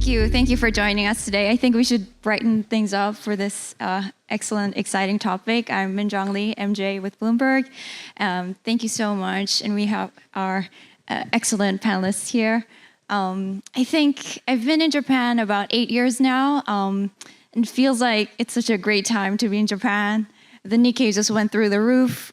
Thank you. Thank you for joining us today. I think we should brighten things up for this excellent, exciting topic. I'm Min-Jeong Lee, MJ with Bloomberg. Thank you so much. And we have our excellent panelists here. I think I've been in Japan about 8 years now. And it feels like it's such a great time to be in Japan. The Nikkei just went through the roof,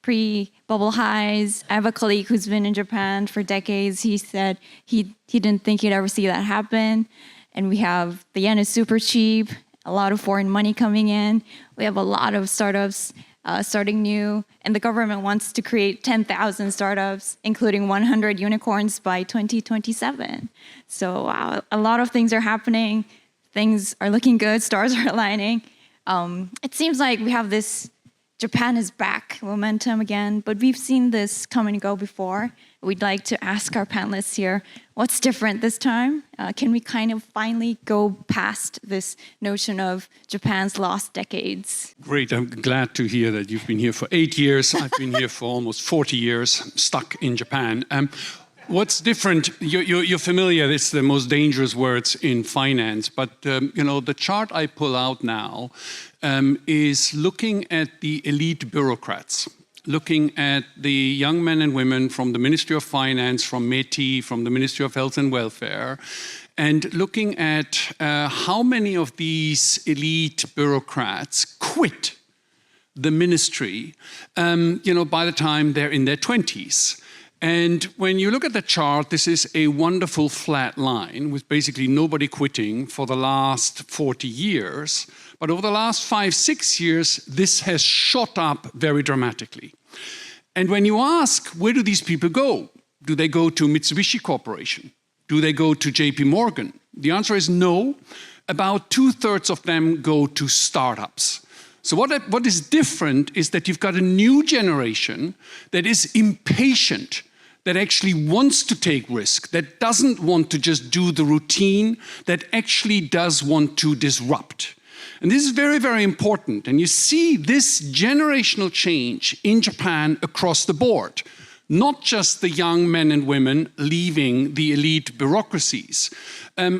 pre-bubble highs. I have a colleague who's been in Japan for decades. He said he didn't think he'd ever see that happen. And we have, the yen is super cheap, a lot of foreign money coming in. We have a lot of startups starting new, and the government wants to create 10,000 startups, including 100 unicorns by 2027. So wow, a lot of things are happening. Things are looking good, stars are aligning. It seems like we have this Japan is back momentum again, but we've seen this come and go before. We'd like to ask our panelists here, what's different this time? Can we kind of finally go past this notion of Japan's lost decades? Great, I'm glad to hear that you've been here for 8 years. I've been here for almost 40 years, stuck in Japan. What's different, you're familiar, it's the most dangerous words in finance, but you know, the chart I pull out now is looking at the elite bureaucrats, looking at the young men and women from the Ministry of Finance, from METI, from the Ministry of Health and Welfare, and looking at how many of these elite bureaucrats quit the ministry, you know, by the time they're in their 20s. And when you look at the chart, this is a wonderful flat line with basically nobody quitting for the last 40 years. But over the last 5-6 years, this has shot up very dramatically. And when you ask, where do these people go? Do they go to Mitsubishi Corporation? Do they go to JP Morgan? The answer is no. About 2/3 of them go to startups. So what is different is that you've got a new generation that is impatient, that actually wants to take risk, that doesn't want to just do the routine, that actually does want to disrupt. And this is very, very important. And you see this generational change in Japan across the board. Not just the young men and women leaving the elite bureaucracies.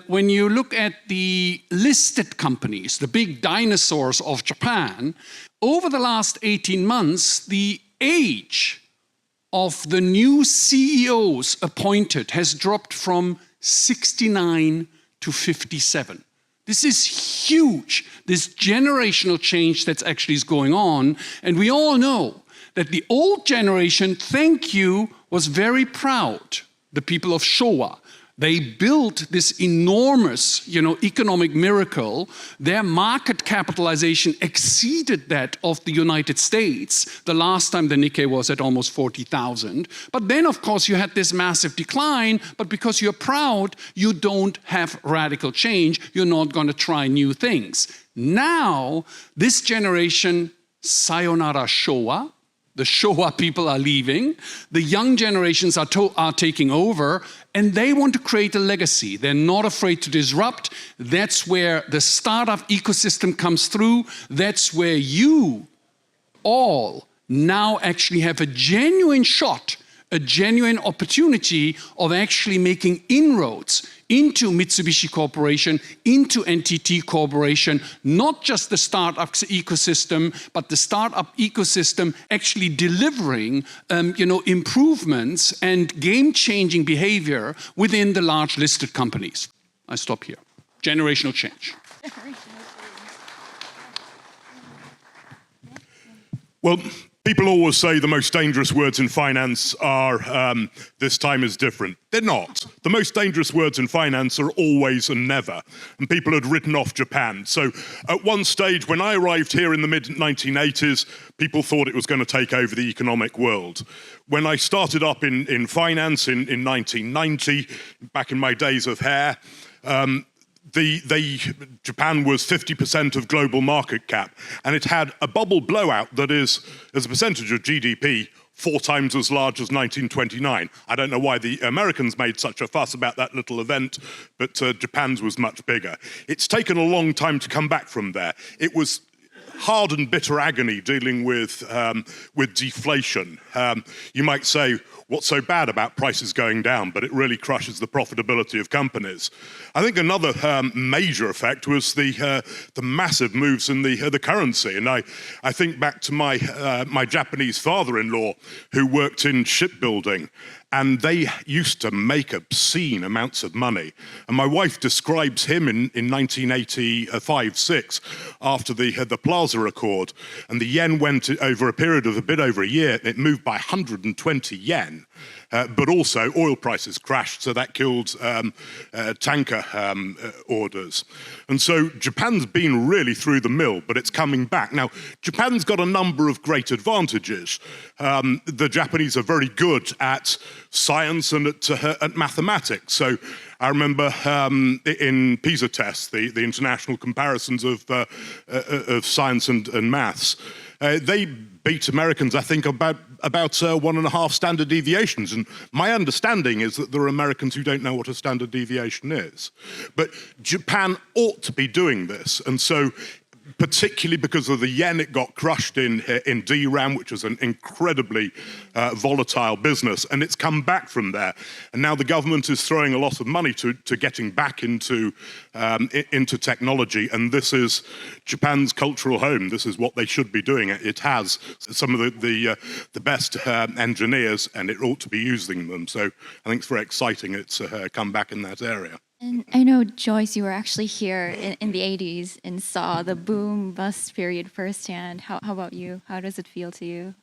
When you look at the listed companies, the big dinosaurs of Japan, over the last 18 months, the age of the new CEOs appointed has dropped from 69 to 57. This is huge, this generational change that's actually is going on. And we all know that the old generation, thank you, was very proud, the people of Showa. They built this enormous, you know, economic miracle. Their market capitalization exceeded that of the United States. The last time the Nikkei was at almost 40,000. But then, of course, you had this massive decline. But because you're proud, you don't have radical change. You're not going to try new things. Now, this generation, sayonara Showa, the Showa people are leaving, the young generations are taking over, and they want to create a legacy. They're not afraid to disrupt. That's where the startup ecosystem comes through. That's where you all now actually have a genuine shot, a genuine opportunity of actually making inroads into Mitsubishi Corporation, into NTT Corporation, not just the startup ecosystem, but the startup ecosystem actually delivering you know, improvements and game-changing behavior within the large listed companies. I stop here. Generational change. Well, people always say the most dangerous words in finance are, this time is different. They're not. The most dangerous words in finance are always and never. And people had written off Japan. So at one stage, when I arrived here in the mid-1980s, people thought it was going to take over the economic world. When I started up in finance in 1990, back in my days of hair, Japan was 50% of global market cap, and it had a bubble blowout that is, as a percentage of GDP, 4 times as large as 1929. I don't know why the Americans made such a fuss about that little event, but Japan's was much bigger. It's taken a long time to come back from there. It was hard and bitter agony dealing with deflation. You might say, what's so bad about prices going down? But it really crushes the profitability of companies. I think another major effect was the massive moves in the currency. And I think back to my Japanese father-in-law who worked in shipbuilding, and they used to make obscene amounts of money. And my wife describes him in 1985-6 after the Plaza Accord, and the yen went over a period of a bit over a year. It moved by 120 yen. But also oil prices crashed, so that killed tanker orders. And so Japan's been really through the mill, but it's coming back. Now, Japan's got a number of great advantages. The Japanese are very good at science and at mathematics. So I remember in PISA tests, the international comparisons of science and maths, they beat Americans, I think, about 1.5 standard deviations. And my understanding is that there are Americans who don't know what a standard deviation is. But Japan ought to be doing this. And so, particularly because of the yen, it got crushed in DRAM, which was an incredibly volatile business, and it's come back from there. And now the government is throwing a lot of money to getting back into technology, and this is Japan's cultural home. This is what they should be doing. It has some of the best engineers, and it ought to be using them. So I think it's very exciting it's come back in that area. And I know, Joyce, you were actually here in the 80s and saw the boom-bust period firsthand. How about you? How does it feel to you?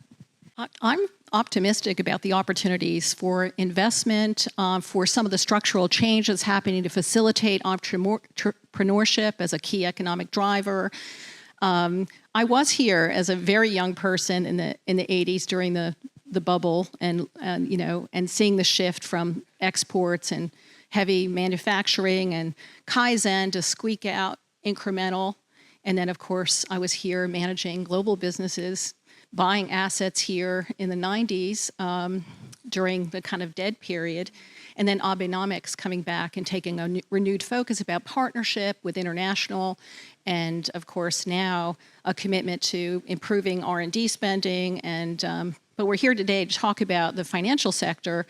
I'm optimistic about the opportunities for investment, for some of the structural changes happening to facilitate entrepreneurship as a key economic driver. I was here as a very young person in the 80s during the bubble, and seeing the shift from exports and heavy manufacturing and Kaizen to squeak out incremental. And then, of course, I was here managing global businesses, buying assets here in the 90s during the kind of dead period. And then Abenomics coming back and taking a renewed focus about partnership with international. And, of course, now a commitment to improving R&D spending. And but we're here today to talk about the financial sector,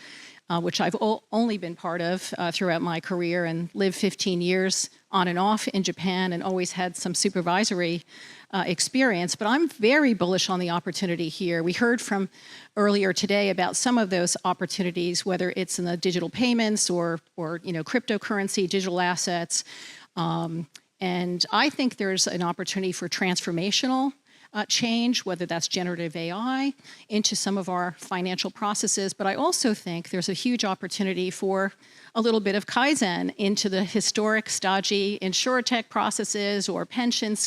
which I've only been part of throughout my career, and lived 15 years on and off in Japan and always had some supervisory experience. But I'm very bullish on the opportunity here. We heard from earlier today about some of those opportunities, whether it's in the digital payments or cryptocurrency, digital assets. And I think there's an opportunity for transformational change, whether that's generative AI, into some of our financial processes. But I also think there's a huge opportunity for a little bit of Kaizen into the historic, stodgy insurtech processes or pension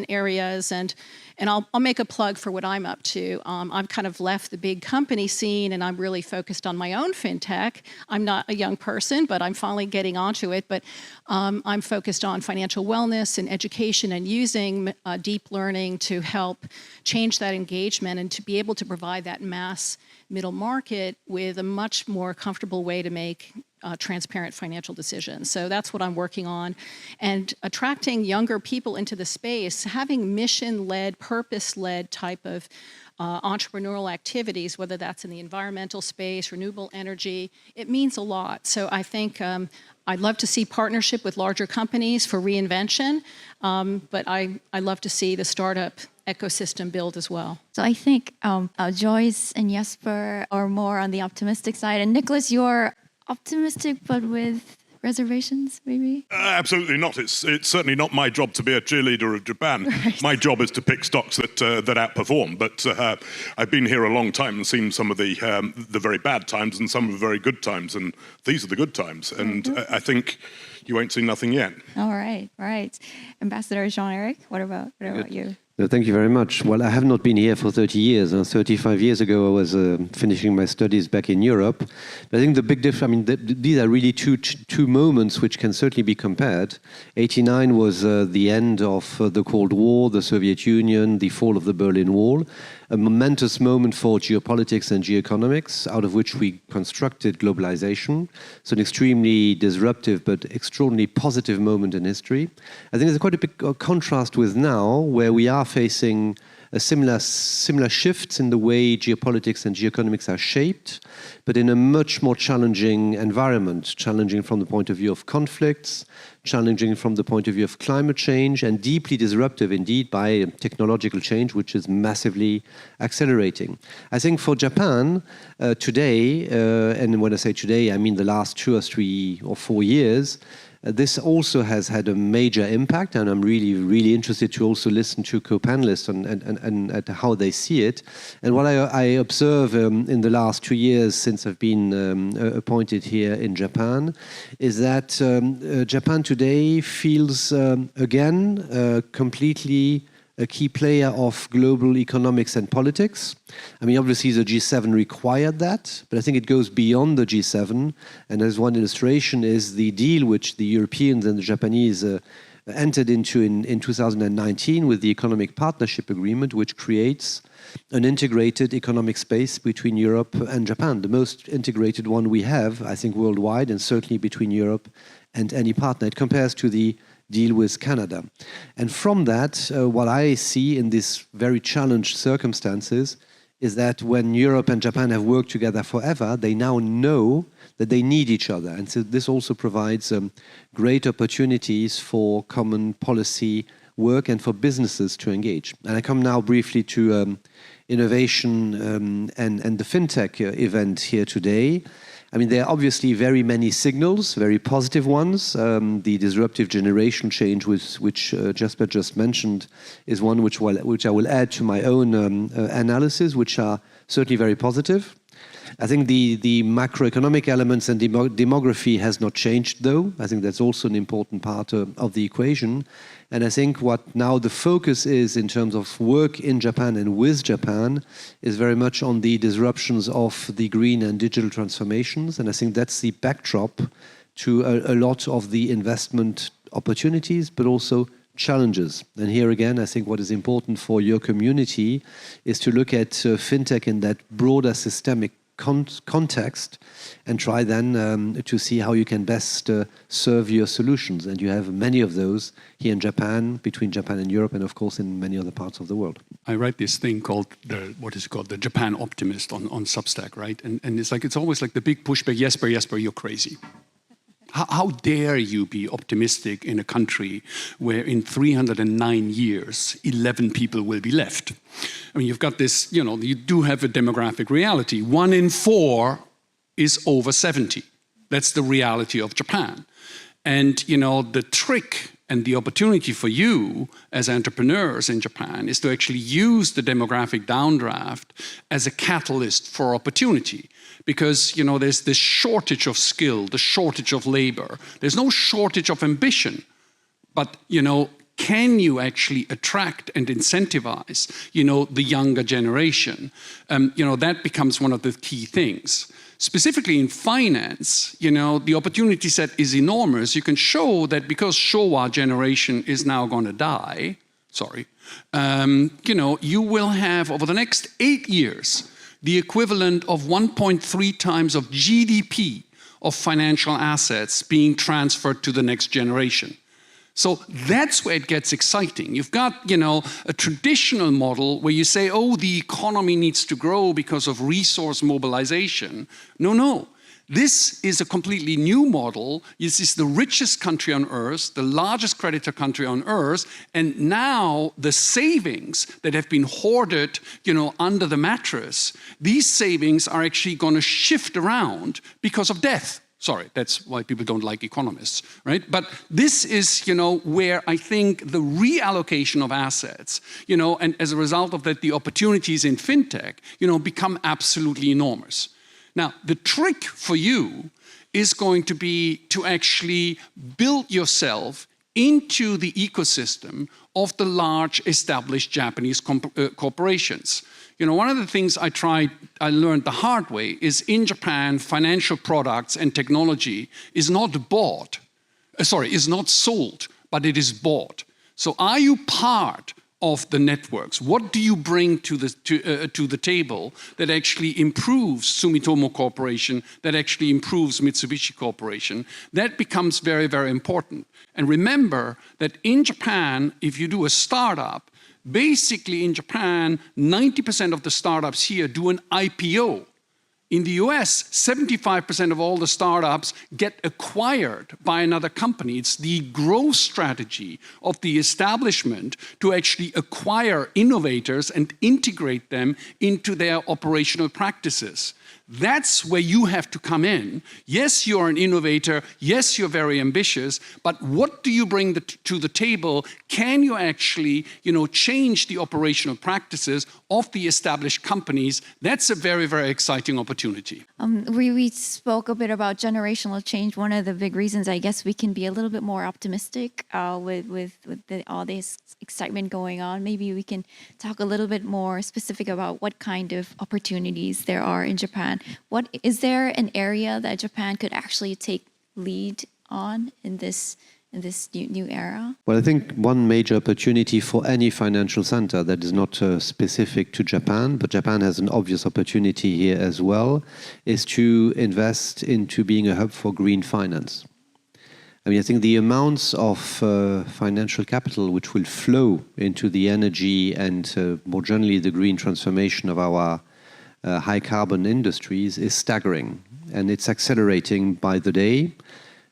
areas. And I'll make a plug for what I'm up to. I've kind of left the big company scene, and I'm really focused on my own fintech. I'm not a young person, but I'm finally getting onto it. But I'm focused on financial wellness and education, and using deep learning to help change that engagement and to be able to provide that mass middle market with a much more comfortable way to make transparent financial decisions. So that's what I'm working on. And attracting younger people into the space, having mission-led, purpose-led type of entrepreneurial activities, whether that's in the environmental space, renewable energy, it means a lot. So I think I'd love to see partnership with larger companies for reinvention, but I love to see the startup ecosystem build as well. So I think Joyce and Jesper are more on the optimistic side, and Nicholas, you're optimistic but with reservations, maybe? Absolutely not. It's certainly not my job to be a cheerleader of Japan. Right. My job is to pick stocks that outperform. But I've been here a long time and seen some of the very bad times and some of the very good times, and these are the good times. And I think you ain't seen nothing yet. All right. Ambassador Jean-Eric, what about you? No, thank you very much. Well, I have not been here for 30 years. 35 years ago, I was finishing my studies back in Europe. But I think the big difference, I mean, these are really two moments which can certainly be compared. 89 was the end of the Cold War, the Soviet Union, the fall of the Berlin Wall, a momentous moment for geopolitics and geoeconomics, out of which we constructed globalization. So an extremely disruptive but extraordinarily positive moment in history. I think there's quite a big contrast with now, where we are facing a similar shifts in the way geopolitics and geoeconomics are shaped, but in a much more challenging environment, challenging from the point of view of conflicts, challenging from the point of view of climate change, and deeply disruptive indeed by technological change, which is massively accelerating. I think for Japan today, and when I say today, I mean the last 2 or 3 or 4 years, this also has had a major impact, and I'm really interested to also listen to co-panelists and how they see it. And what I observe in the last 2 years since I've been appointed here in Japan is that Japan today feels again completely a key player of global economics and politics. I mean, obviously the G7 required that, but I think it goes beyond the G7. And as one illustration is the deal which the Europeans and the Japanese entered into in 2019 with the Economic Partnership Agreement, which creates an integrated economic space between Europe and Japan, the most integrated one we have, I think, worldwide, and certainly between Europe and any partner. It compares to the deal with Canada. And from that, what I see in these very challenged circumstances is that when Europe and Japan have worked together forever, they now know that they need each other. And so this also provides great opportunities for common policy work and for businesses to engage. And I come now briefly to innovation and the FinTech event here today. I mean, there are obviously very many signals, very positive ones. The disruptive generation change, which Jesper just mentioned, is one which I will add to my own analysis, which are certainly very positive. I think the macroeconomic elements and demography has not changed, though. I think that's also an important part of the equation. And I think what now the focus is in terms of work in Japan and with Japan is very much on the disruptions of the green and digital transformations. And I think that's the backdrop to a lot of the investment opportunities, but also challenges. And here again, I think what is important for your community is to look at fintech in that broader systemic context and try then to see how you can best serve your solutions. And you have many of those here in Japan, between Japan and Europe, and of course in many other parts of the world. I write this thing called the Japan Optimist on Substack, right? And it's always like the big pushback, Jesper, you're crazy. How dare you be optimistic in a country where in 309 years, 11 people will be left? I mean, you've got this, you do have a demographic reality. 1 in 4 is over 70. That's the reality of Japan. And, the trick and the opportunity for you as entrepreneurs in Japan is to actually use the demographic downdraft as a catalyst for opportunity. Because, there's this shortage of skill, the shortage of labor. There's no shortage of ambition. But, can you actually attract and incentivize, the younger generation? That becomes one of the key things. Specifically in finance, the opportunity set is enormous. You can show that because Showa generation is now going to die, you will have over the next 8 years, the equivalent of 1.3 times of GDP of financial assets being transferred to the next generation. So that's where it gets exciting. You've got, a traditional model where you say, oh, the economy needs to grow because of resource mobilization. No. This is a completely new model. This is the richest country on earth, the largest creditor country on earth, and now the savings that have been hoarded, under the mattress, these savings are actually going to shift around because of death. Sorry, that's why people don't like economists, right? But this is, where I think the reallocation of assets, and as a result of that, the opportunities in fintech, become absolutely enormous. Now, the trick for you is going to be to actually build yourself into the ecosystem of the large established Japanese corporations. You know, one of the things I learned the hard way is in Japan, financial products and technology is not bought, is not sold, but it is bought. So are you part of the networks? What do you bring to the table that actually improves Sumitomo Corporation, that actually improves Mitsubishi Corporation? That becomes very, very important. And remember that in Japan, if you do a startup, basically in Japan, 90% of the startups here do an IPO. In the US, 75% of all the startups get acquired by another company. It's the growth strategy of the establishment to actually acquire innovators and integrate them into their operational practices. That's where you have to come in. Yes, you're an innovator. Yes, you're very ambitious. But what do you bring to the table? Can you actually, change the operational practices of the established companies? That's a very, very exciting opportunity. We spoke a bit about generational change. One of the big reasons, I guess, we can be a little bit more optimistic with all this excitement going on. Maybe we can talk a little bit more specific about what kind of opportunities there are in Japan. What is there an area that Japan could actually take lead on in this new era? Well, I think one major opportunity for any financial center that is not specific to Japan, but Japan has an obvious opportunity here as well, is to invest into being a hub for green finance. I mean, I think the amounts of financial capital which will flow into the energy and more generally the green transformation of our high carbon industries is staggering, and it's accelerating by the day.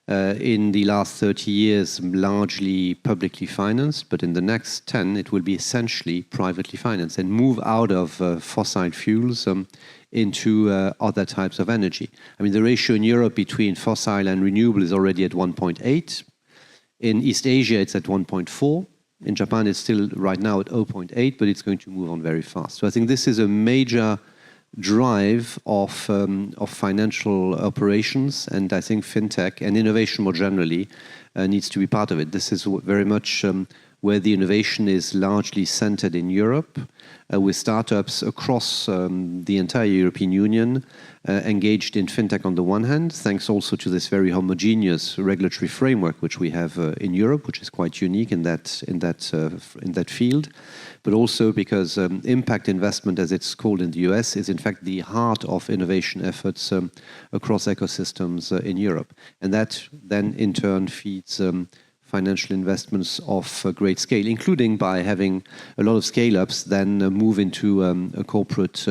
In the last 30 years, largely publicly financed, but in the next 10, it will be essentially privately financed and move out of fossil fuels into other types of energy. I mean, the ratio in Europe between fossil and renewable is already at 1.8. In East Asia, it's at 1.4. In Japan, it's still right now at 0.8, but it's going to move on very fast. So I think this is a major drive of financial operations, and I think fintech and innovation more generally needs to be part of it. This is very much where the innovation is largely centered in Europe, with startups across the entire European Union engaged in fintech on the one hand, thanks also to this very homogeneous regulatory framework which we have in Europe, which is quite unique in that field, but also because impact investment, as it's called in the US, is in fact the heart of innovation efforts across ecosystems in Europe. And that then in turn feeds financial investments of great scale, including by having a lot of scale-ups then move into a corporate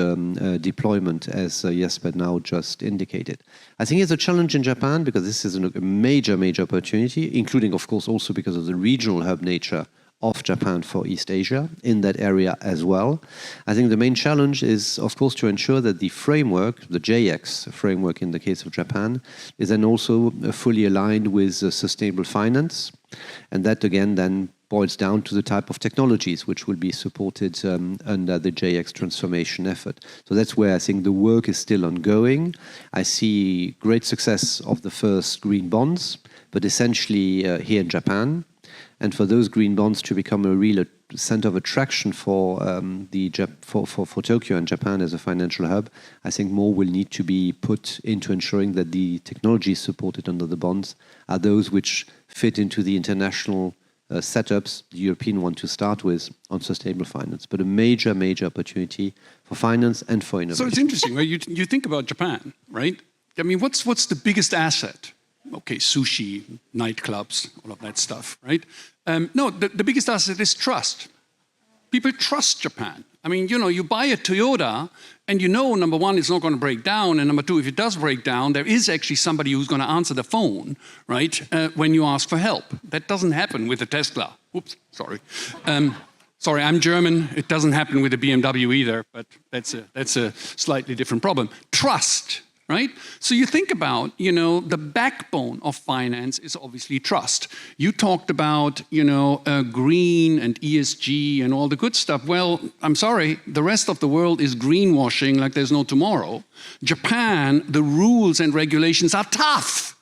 deployment, as Jesper now just indicated. I think it's a challenge in Japan because this is a major, major opportunity, including, of course, also because of the regional hub nature of Japan for East Asia in that area as well. I think the main challenge is, of course, to ensure that the framework, the JX framework in the case of Japan, is then also fully aligned with sustainable finance. And that again then boils down to the type of technologies which will be supported under the JX transformation effort. So that's where I think the work is still ongoing. I see great success of the first green bonds, but essentially here in Japan. And for those green bonds to become a real center of attraction for for Tokyo and Japan as a financial hub, I think more will need to be put into ensuring that the technologies supported under the bonds are those which fit into the international setups, the European one to start with, on sustainable finance. But a major, major opportunity for finance and for innovation. So it's interesting, right? You think about Japan, right? I mean, what's the biggest asset? Okay, sushi, nightclubs, all of that stuff, right? No, the biggest asset is trust. People trust Japan. I mean, you buy a Toyota and number one, it's not going to break down. And number two, if it does break down, there is actually somebody who's going to answer the phone, right, when you ask for help. That doesn't happen with a Tesla. Oops, sorry. Sorry, I'm German. It doesn't happen with a BMW either, but that's a slightly different problem. Trust. Right? So you think about, the backbone of finance is obviously trust. You talked about, green and ESG and all the good stuff. Well, I'm sorry, the rest of the world is greenwashing like there's no tomorrow. Japan, the rules and regulations are tough,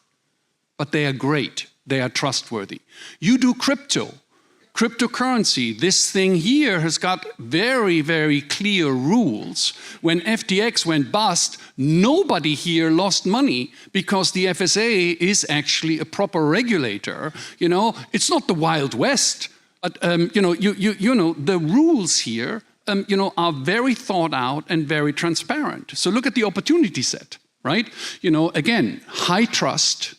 but they are great. they are trustworthy. You do cryptocurrency, this thing here has got very, very clear rules. When FTX went bust, nobody here lost money because the FSA is actually a proper regulator. You know, it's not the Wild West, but you know, the rules here, you know, are very thought out and very transparent. So look at the opportunity set, right? You know, again, high trust,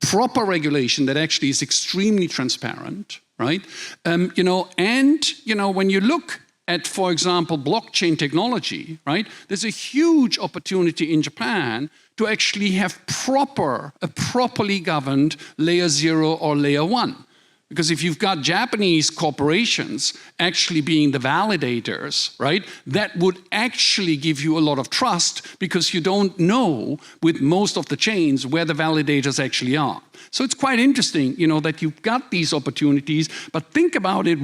proper regulation that actually is extremely transparent, right? You know, and you know, when you look at, for example, blockchain technology, right? There's a huge opportunity in Japan to actually have a properly governed layer 0 or layer 1. Because if you've got Japanese corporations actually being the validators, right, that would actually give you a lot of trust because you don't know with most of the chains where the validators actually are. So it's quite interesting, you know, that you've got these opportunities, but think about it,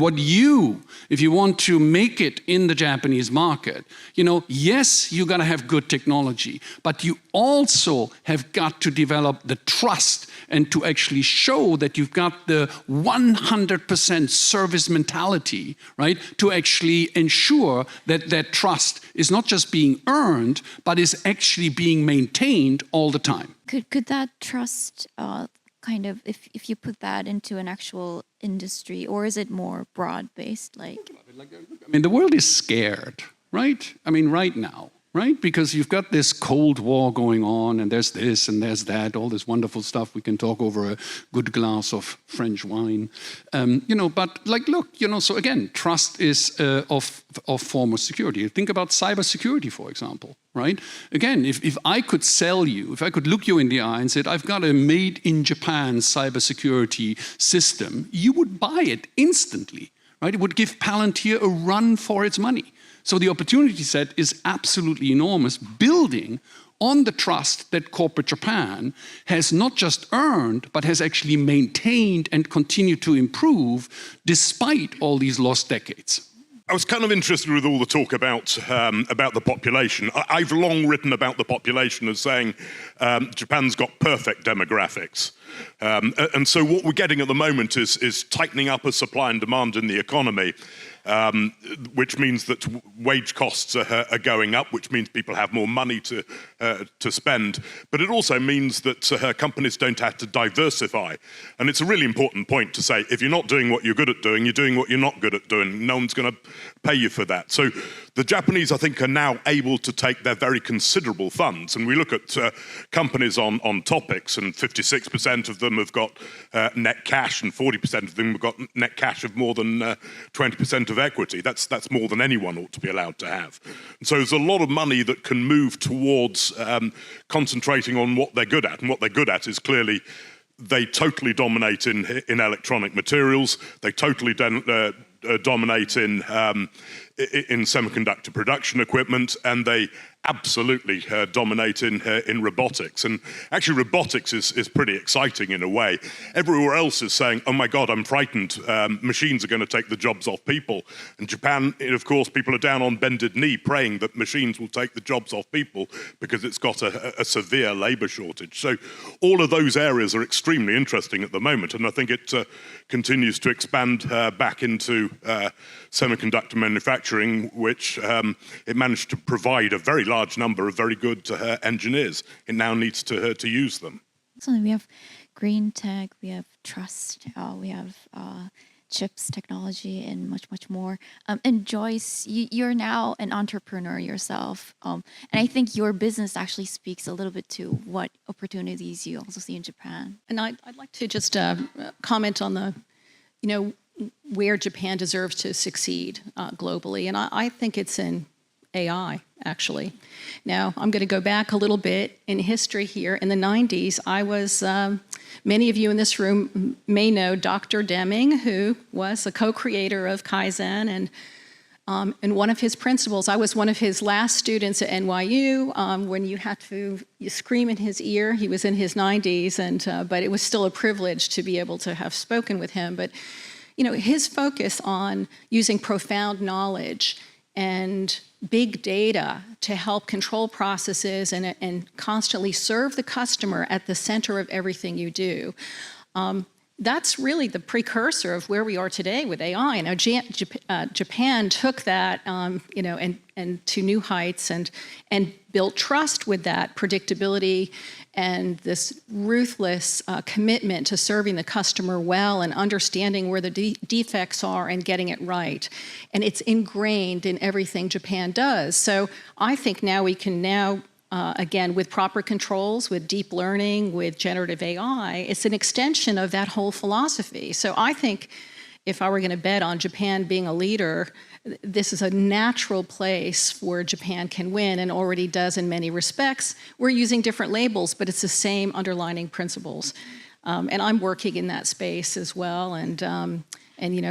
if you want to make it in the Japanese market, you know, yes, you got to have good technology, but you also have got to develop the trust and to actually show that you've got the 100% service mentality, right, to actually ensure that that trust is not just being earned, but is actually being maintained all the time. Could that trust kind of, if you put that into an actual industry, or is it more broad-based? Like, I mean, the world is scared, right? I mean, right now. Right? Because you've got this Cold War going on, and there's this and there's that, all this wonderful stuff. We can talk over a good glass of French wine. You know, but like, look, you know, so again, trust is of foremost security. Think about cybersecurity, for example, right? Again, if I could sell you, if I could look you in the eye and said, I've got a made in Japan cybersecurity system, you would buy it instantly, right? It would give Palantir a run for its money. So the opportunity set is absolutely enormous, building on the trust that corporate Japan has not just earned, but has actually maintained and continued to improve despite all these lost decades. I was kind of interested with all the talk about the population. I've long written about the population as saying Japan's got perfect demographics. And so what we're getting at the moment is tightening up of supply and demand in the economy, which means that wage costs are going up, which means people have more money to spend. But it also means that companies don't have to diversify. And it's a really important point to say, if you're not doing what you're good at doing, you're doing what you're not good at doing. No one's going to pay you for that. So the Japanese, I think, are now able to take their very considerable funds. And we look at companies on topics, and 56% of them have got net cash, and 40% of them have got net cash of more than 20% of equity. That's more than anyone ought to be allowed to have. And so there's a lot of money that can move towards concentrating on what they're good at. And what they're good at is clearly they totally dominate in electronic materials. They totally dominate in semiconductor production equipment, and they absolutely dominate in robotics. And actually robotics is pretty exciting in a way. Everywhere else is saying, oh my God, I'm frightened. Machines are going to take the jobs off people. And Japan, of course, people are down on bended knee praying that machines will take the jobs off people because it's got a severe labor shortage. So all of those areas are extremely interesting at the moment. And I think it continues to expand back into semiconductor manufacturing, which it managed to provide a very large number of very good engineers. It now needs to use them. So we have green tech, we have trust, we have chips technology, and much, much more. And Joyce, you're now an entrepreneur yourself. And I think your business actually speaks a little bit to what opportunities you also see in Japan. And I'd like to just comment on the, where Japan deserves to succeed globally. And I think it's in AI, actually. Now, I'm going to go back a little bit in history here. In the 90s, I was, many of you in this room may know Dr. Deming, who was a co-creator of Kaizen, and one of his principles, I was one of his last students at NYU. When you had to scream in his ear, he was in his 90s, but it was still a privilege to be able to have spoken with him. But, his focus on using profound knowledge and big data to help control processes and constantly serve the customer at the center of everything you do. That's really the precursor of where we are today with AI. Now, Japan took that, and to new heights, and built trust with that predictability and this ruthless commitment to serving the customer well and understanding where the defects are and getting it right. And it's ingrained in everything Japan does. So I think now we can again, with proper controls, with deep learning, with generative AI, it's an extension of that whole philosophy. So I think if I were going to bet on Japan being a leader, this is a natural place where Japan can win and already does in many respects. We're using different labels, but it's the same underlying principles. And I'm working in that space as well, and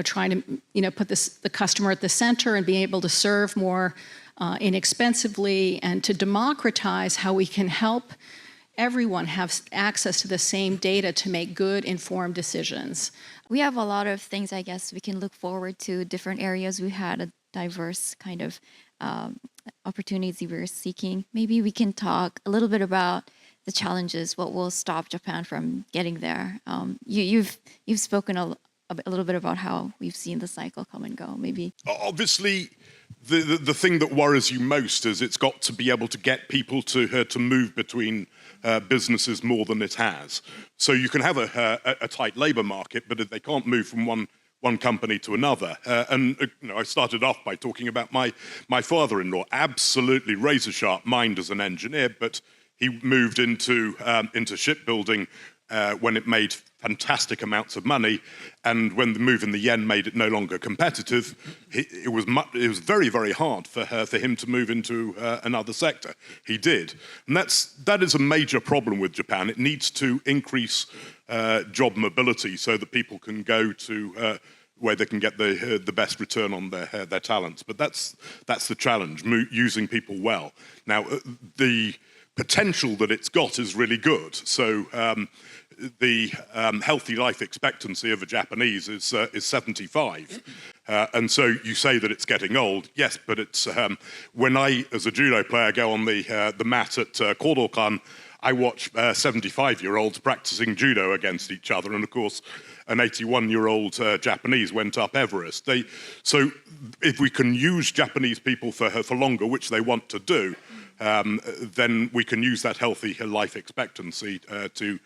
trying to put the customer at the center and being able to serve more inexpensively, and to democratize how we can help everyone have access to the same data to make good, informed decisions. We have a lot of things, I guess, we can look forward to, different areas. We had a diverse kind of opportunities we were seeking. Maybe we can talk a little bit about the challenges, what will stop Japan from getting there. You've spoken a little bit about how we've seen the cycle come and go, maybe. Obviously, the thing that worries you most is it's got to be able to get people to move between businesses more than it has. So you can have a tight labour market, but they can't move from one company to another. I started off by talking about my father-in-law, absolutely razor-sharp mind as an engineer, but he moved into shipbuilding when it made fantastic amounts of money, and when the move in the yen made it no longer competitive, it was very, very hard for him to move into another sector. He did, and that is a major problem with Japan. It needs to increase job mobility so that people can go to where they can get the best return on their talents. But that's the challenge, using people well. Now, the potential that it's got is really good. So the healthy life expectancy of a Japanese is 75. And so you say that it's getting old. Yes, but it's when I, as a judo player, go on the mat at Kodokan, I watch 75-year-olds practicing judo against each other. And of course, an 81-year-old Japanese went up Everest. So if we can use Japanese people for longer, which they want to do, then we can use that healthy life expectancy to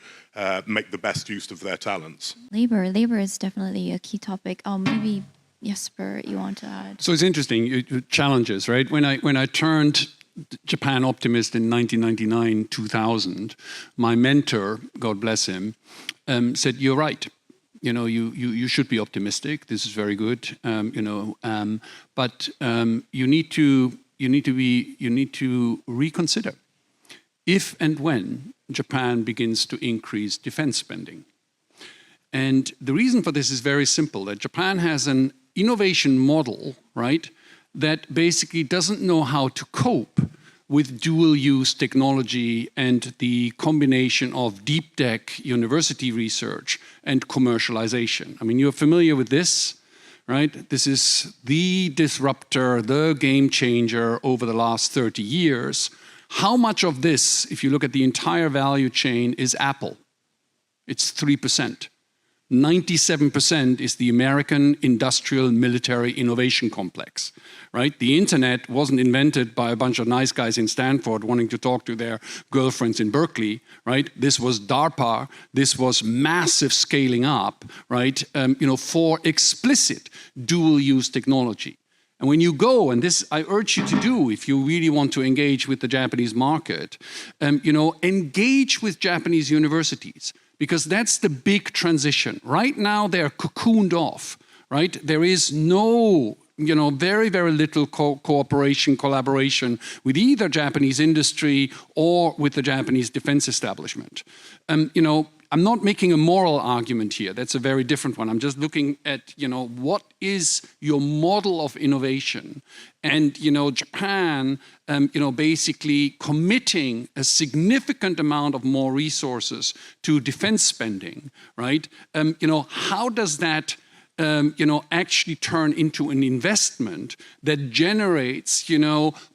make the best use of their talents. Labor is definitely a key topic. Maybe Jesper, you want to add? So it's interesting, challenges, right? When I turned Japan optimist in 1999, 2000, my mentor, God bless him, said, "You're right. You should be optimistic. This is very good. But you need to reconsider if and when Japan begins to increase defense spending." And the reason for this is very simple, that Japan has an innovation model, right, that basically doesn't know how to cope with dual-use technology and the combination of deep tech university research and commercialization. I mean, you're familiar with this, right? This is the disruptor, the game changer over the last 30 years. How much of this, if you look at the entire value chain, is Apple? It's 3%. 97% is the American industrial military innovation complex, right? The internet wasn't invented by a bunch of nice guys in Stanford wanting to talk to their girlfriends in Berkeley, right? This was DARPA, this was massive scaling up, right? For explicit dual-use technology. And when you go, and this I urge you to do if you really want to engage with the Japanese market, engage with Japanese universities, because that's the big transition. Right now, they're cocooned off, right? There is no, very, very little cooperation, collaboration with either Japanese industry or with the Japanese defense establishment. I'm not making a moral argument here. That's a very different one. I'm just looking at, what is your model of innovation? And, Japan, basically committing a significant amount of more resources to defense spending, right? How does that actually turn into an investment that generates,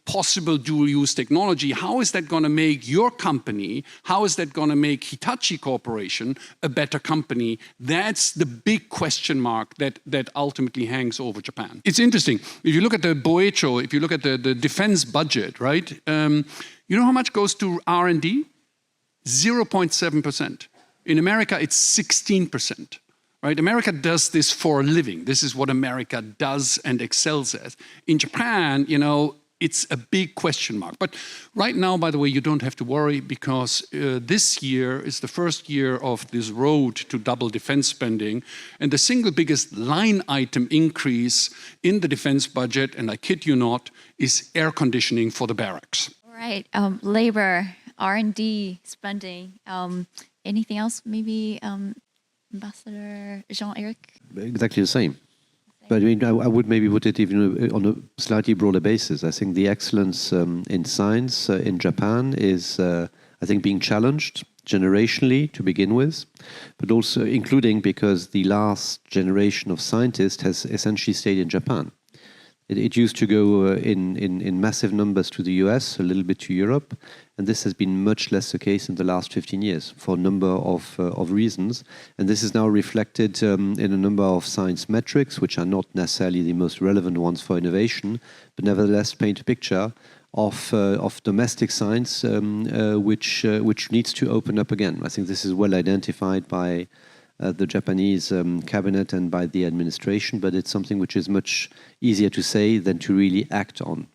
possible dual-use technology? How is that going to make your company, how is that going to make Hitachi Corporation a better company? That's the big question mark that ultimately hangs over Japan. It's interesting. If you look at the Boecho, if you look at the defense budget, right? You know how much goes to R&D? 0.7%. In America, it's 16%. Right? America does this for a living. This is what America does and excels at. In Japan, it's a big question mark. But right now, by the way, you don't have to worry because this year is the first year of this road to double defense spending. And the single biggest line item increase in the defense budget, and I kid you not, is air conditioning for the barracks. All right. Labor, R&D spending. Anything else? Maybe Ambassador Jean-Eric? Exactly the same. But I mean, I would maybe put it even on a slightly broader basis. I think the excellence in science in Japan is, I think, being challenged generationally to begin with, but also including because the last generation of scientists has essentially stayed in Japan. It used to go in massive numbers to the US, a little bit to Europe, and this has been much less the case in the last 15 years for a number of reasons. And this is now reflected in a number of science metrics, which are not necessarily the most relevant ones for innovation, but nevertheless paint a picture of domestic science which needs to open up again. I think this is well identified by the Japanese cabinet and by the administration, but it's something which is much easier to say than to really act on.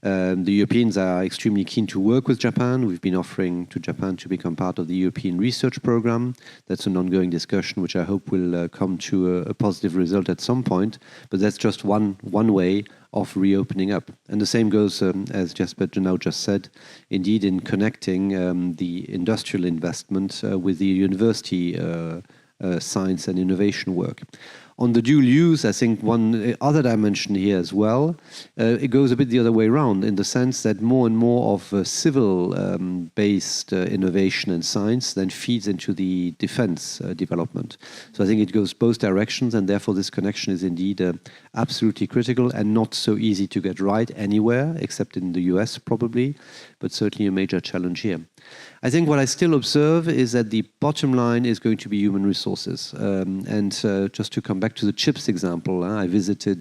The Europeans are extremely keen to work with Japan. We've been offering to Japan to become part of the European Research Program. That's an ongoing discussion, which I hope will come to a positive result at some point. But that's just one way of reopening up. And the same goes, as Jesper now just said, indeed in connecting the industrial investment with the university science and innovation work. On the dual use, I think one other dimension here as well, it goes a bit the other way around in the sense that more and more of civil-based innovation and science then feeds into the defense development. So I think it goes both directions, and therefore this connection is indeed absolutely critical and not so easy to get right anywhere, except in the US probably, but certainly a major challenge here. I think what I still observe is that the bottom line is going to be human resources. And just to come back to the chips example, I visited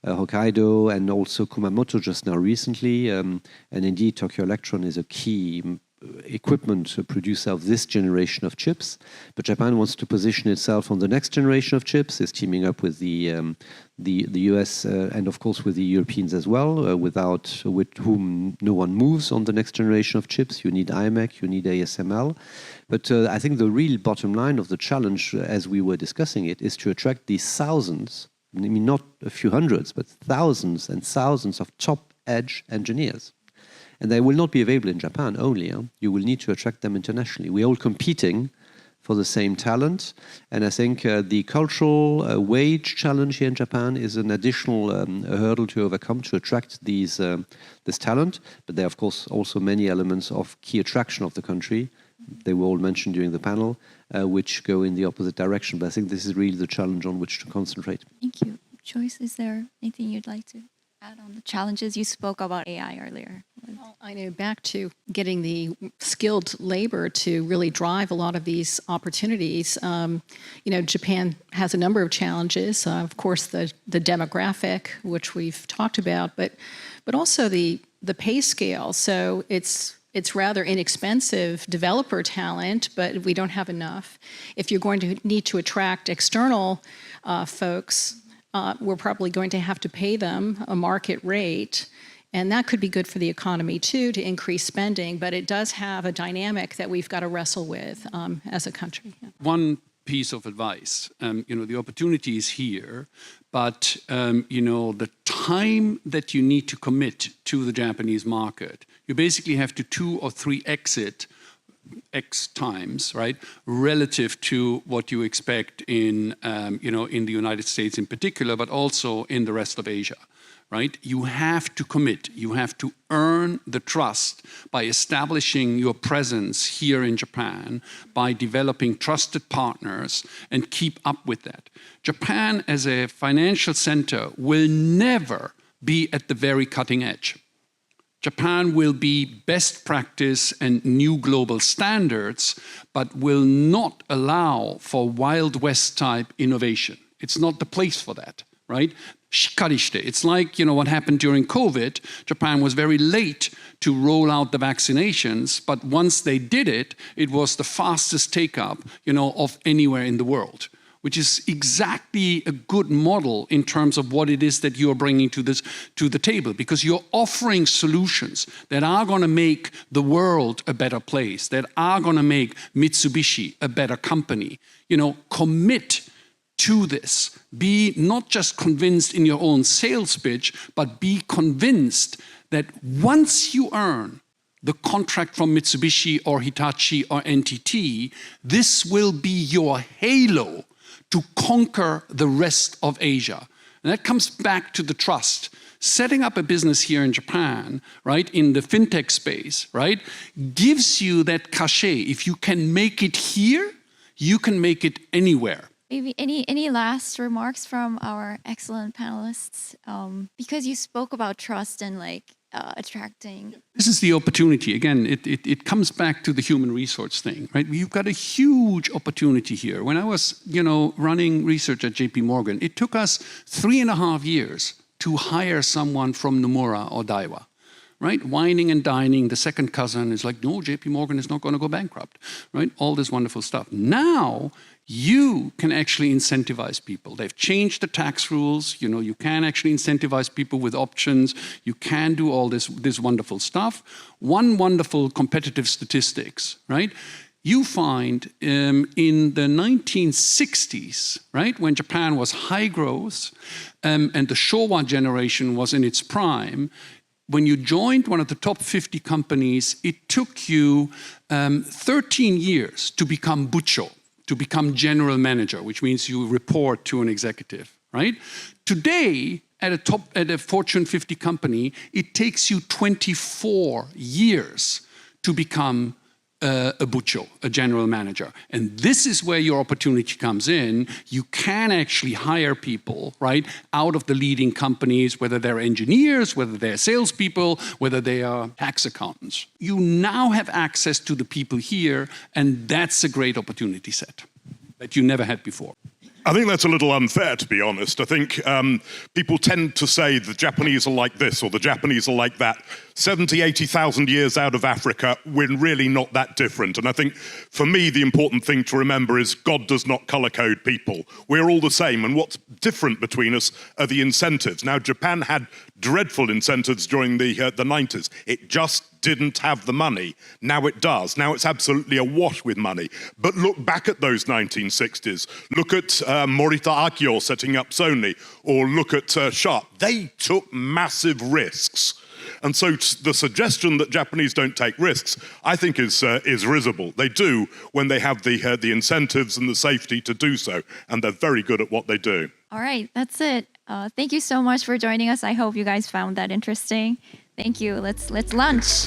Hokkaido and also Kumamoto just now recently. And indeed, Tokyo Electron is a key equipment producer of this generation of chips. But Japan wants to position itself on the next generation of chips. It's teaming up with the US and of course with the Europeans as well, with whom no one moves on the next generation of chips. You need IMEC, you need ASML. But I think the real bottom line of the challenge, as we were discussing it, is to attract these thousands, I mean not a few hundreds, but thousands and thousands of top-edge engineers. And they will not be available in Japan only. You will need to attract them internationally. We're all competing for the same talent. And I think the cultural wage challenge here in Japan is an additional hurdle to overcome to attract this talent. But there are, of course, also many elements of key attraction of the country. They were all mentioned during the panel, which go in the opposite direction. But I think this is really the challenge on which to concentrate. Thank you. Joyce, is there anything you'd like to add on the challenges? You spoke about AI earlier. Well, I know back to getting the skilled labor to really drive a lot of these opportunities. Japan has a number of challenges. Of course, the demographic, which we've talked about, but also the pay scale. So it's rather inexpensive developer talent, but we don't have enough. If you're going to need to attract external folks, we're probably going to have to pay them a market rate. And that could be good for the economy, too, to increase spending. But it does have a dynamic that we've got to wrestle with as a country. Yeah. One piece of advice, the opportunity is here, but, the time that you need to commit to the Japanese market, you basically have to 2 or 3 exit X times, right, relative to what you expect in the United States in particular, but also in the rest of Asia. right? You have to commit. You have to earn the trust by establishing your presence here in Japan, by developing trusted partners, and keep up with that. Japan as a financial center will never be at the very cutting edge. Japan will be best practice and new global standards, but will not allow for Wild West type innovation. It's not the place for that, right? Shikarishite. It's like, what happened during COVID. Japan was very late to roll out the vaccinations, but once they did it, it was the fastest take-up, of anywhere in the world, which is exactly a good model in terms of what it is that you're bringing to the table, because you're offering solutions that are going to make the world a better place, that are going to make Mitsubishi a better company. Commit to this. Be not just convinced in your own sales pitch, but be convinced that once you earn the contract from Mitsubishi or Hitachi or NTT, this will be your halo to conquer the rest of Asia. And that comes back to the trust. Setting up a business here in Japan, right, in the fintech space, right, gives you that cachet. If you can make it here, you can make it anywhere. Maybe any last remarks from our excellent panelists? Because you spoke about trust and attracting. This is the opportunity. Again, it comes back to the human resource thing, right? You've got a huge opportunity here. When I was, running research at JP Morgan, it took us 3.5 years to hire someone from Nomura or Daiwa, right? Wining and dining, the second cousin is like, no, JP Morgan is not going to go bankrupt, right? All this wonderful stuff. Now, you can actually incentivize people. They've changed the tax rules. You can actually incentivize people with options. You can do all this wonderful stuff. One wonderful competitive statistics, right? You find in the 1960s, right, when Japan was high growth and the Showa generation was in its prime, when you joined one of the top 50 companies, it took you 13 years to become bucho, to become general manager, which means you report to an executive, right? Today, at a Fortune 50 company, it takes you 24 years to become a bucho, a general manager. And this is where your opportunity comes in. You can actually hire people, right, out of the leading companies, whether they're engineers, whether they're salespeople, whether they are tax accountants. You now have access to the people here, and that's a great opportunity set that you never had before. I think that's a little unfair, to be honest. I think people tend to say the Japanese are like this or the Japanese are like that. 70, 80,000 years out of Africa, we're really not that different. And I think, for me, the important thing to remember is God does not color code people. We're all the same. And what's different between us are the incentives. Now, Japan had dreadful incentives during the 90s. It just didn't have the money. Now it does. Now it's absolutely awash with money. But look back at those 1960s. Look at Morita Akio setting up Sony, or look at Sharp. They took massive risks. And so the suggestion that Japanese don't take risks, I think, is risible. They do when they have the incentives and the safety to do so, and they're very good at what they do. All right, that's it. Thank you so much for joining us. I hope you guys found that interesting. Thank you. Let's lunch.